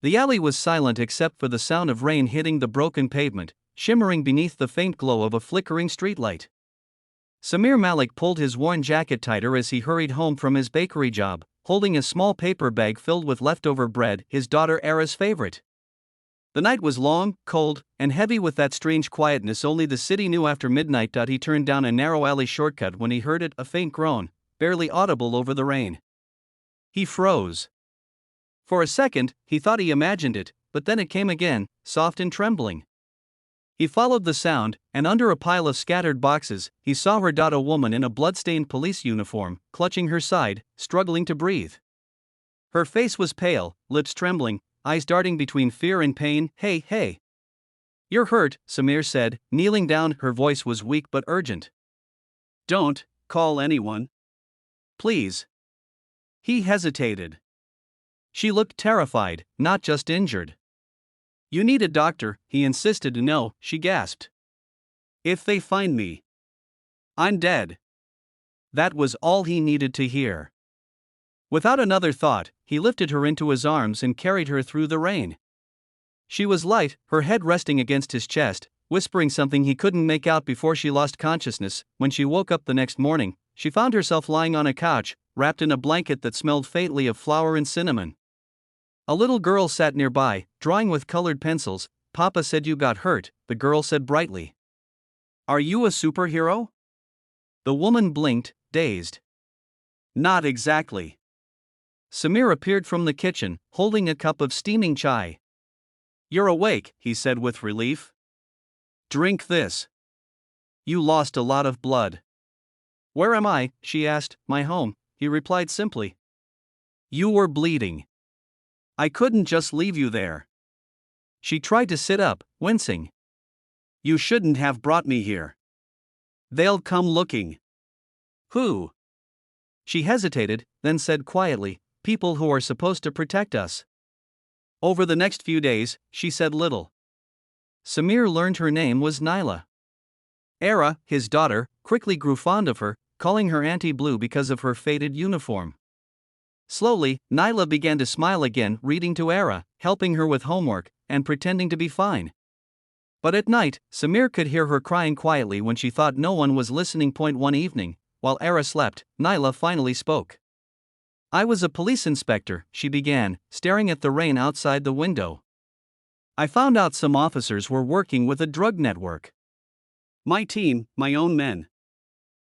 The alley was silent except for the sound of rain hitting the broken pavement, shimmering beneath the faint glow of a flickering streetlight. Samir Malik pulled his worn jacket tighter as he hurried home from his bakery job, holding a small paper bag filled with leftover bread, his daughter Era's favorite. The night was long, cold, and heavy with that strange quietness only the city knew after midnight. He turned down a narrow alley shortcut when he heard it, a faint groan, barely audible over the rain. He froze. For a second, he thought he imagined it, but then it came again, soft and trembling. He followed the sound, and under a pile of scattered boxes, he saw her daughter, a woman in a blood-stained police uniform, clutching her side, struggling to breathe. Her face was pale, lips trembling, eyes darting between fear and pain. "Hey, hey. You're hurt," Samir said, kneeling down. Her voice was weak but urgent. "Don't call anyone. Please." He hesitated. She looked terrified, not just injured. "You need a doctor," he insisted. "No," she gasped. "If they find me, I'm dead." That was all he needed to hear. Without another thought, he lifted her into his arms and carried her through the rain. She was light, her head resting against his chest, whispering something he couldn't make out before she lost consciousness. When she woke up the next morning, she found herself lying on a couch, wrapped in a blanket that smelled faintly of flour and cinnamon. A little girl sat nearby, drawing with colored pencils. "Papa said you got hurt," the girl said brightly. "Are you a superhero?" The woman blinked, dazed. "Not exactly." Samir appeared from the kitchen, holding a cup of steaming chai. "You're awake," he said with relief. "Drink this. You lost a lot of blood." "Where am I?" she asked. "My home," he replied simply. "You were bleeding. I couldn't just leave you there." She tried to sit up, wincing. "You shouldn't have brought me here. They'll come looking." "Who?" She hesitated, then said quietly, "People who are supposed to protect us." Over the next few days, she said little. Samir learned her name was Naila. Era, his daughter, quickly grew fond of her, calling her Auntie Blue because of her faded uniform. Slowly, Naila began to smile again, reading to Era, helping her with homework, and pretending to be fine. But at night, Samir could hear her crying quietly when she thought no one was listening. One evening, while Era slept, Naila finally spoke. "I was a police inspector," she began, staring at the rain outside the window. "I found out some officers were working with a drug network. My team, my own men.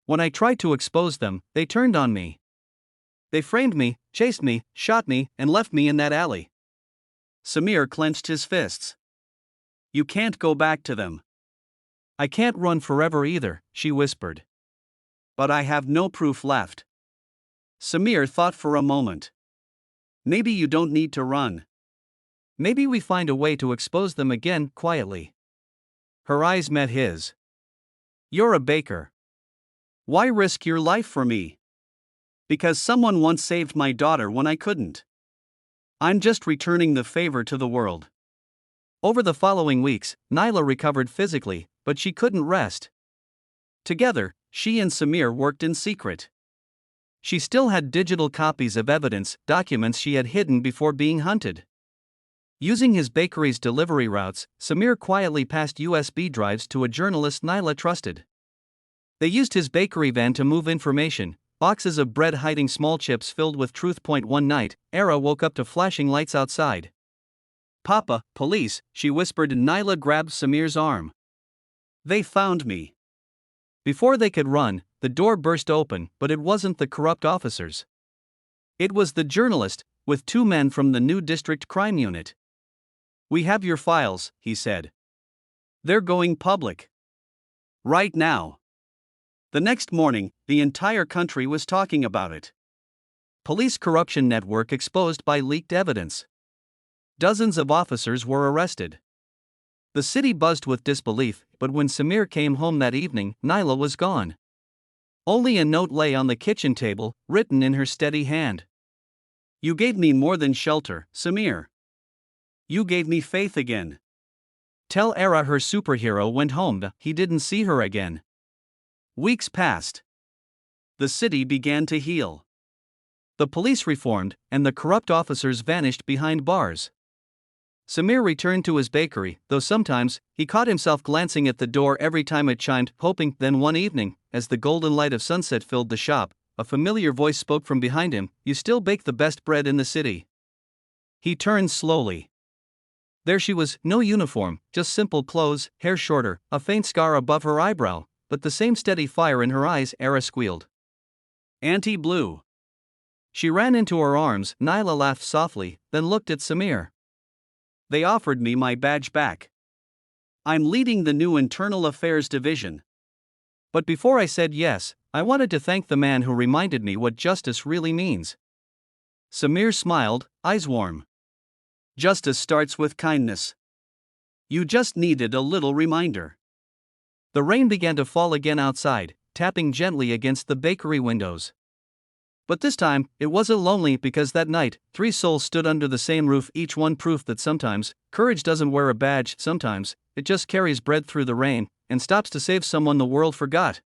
When I tried to expose them, they turned on me. They framed me, chased me, shot me, and left me in that alley." Samir clenched his fists. "You can't go back to them." "I can't run forever either," she whispered. "But I have no proof left." Samir thought for a moment. "Maybe you don't need to run. Maybe we find a way to expose them again," quietly. Her eyes met his. "You're a baker. Why risk your life for me?" "Because someone once saved my daughter when I couldn't. I'm just returning the favor to the world." Over the following weeks, Naila recovered physically, but she couldn't rest. Together, she and Samir worked in secret. She still had digital copies of evidence, documents she had hidden before being hunted. Using his bakery's delivery routes, Samir quietly passed USB drives to a journalist Naila trusted. They used his bakery van to move information, boxes of bread hiding small chips filled with truth. One night, Era woke up to flashing lights outside. "Papa, police," she whispered. Naila grabbed Samir's arm. "They found me." Before they could run, the door burst open, but it wasn't the corrupt officers. It was the journalist, with two men from the new district crime unit. "We have your files," he said. "They're going public. Right now." The next morning, the entire country was talking about it. Police corruption network exposed by leaked evidence. Dozens of officers were arrested. The city buzzed with disbelief, but when Samir came home that evening, Naila was gone. Only a note lay on the kitchen table, written in her steady hand. "You gave me more than shelter, Samir. You gave me faith again. Tell Era her superhero went home." He didn't see her again. Weeks passed. The city began to heal. The police reformed, and the corrupt officers vanished behind bars. Samir returned to his bakery, though sometimes, he caught himself glancing at the door every time it chimed, hoping. Then one evening, as the golden light of sunset filled the shop, a familiar voice spoke from behind him, "You still bake the best bread in the city." He turned slowly. There she was, no uniform, just simple clothes, hair shorter, a faint scar above her eyebrow, but the same steady fire in her eyes. Era squealed. "Auntie Blue." She ran into her arms. Nyla laughed softly, then looked at Samir. "They offered me my badge back. I'm leading the new Internal Affairs Division. But before I said yes, I wanted to thank the man who reminded me what justice really means." Samir smiled, eyes warm. "Justice starts with kindness. You just needed a little reminder." The rain began to fall again outside, tapping gently against the bakery windows. But this time, it wasn't lonely because that night, 3 souls stood under the same roof, each one proof that sometimes, courage doesn't wear a badge, sometimes, it just carries bread through the rain, and stops to save someone the world forgot.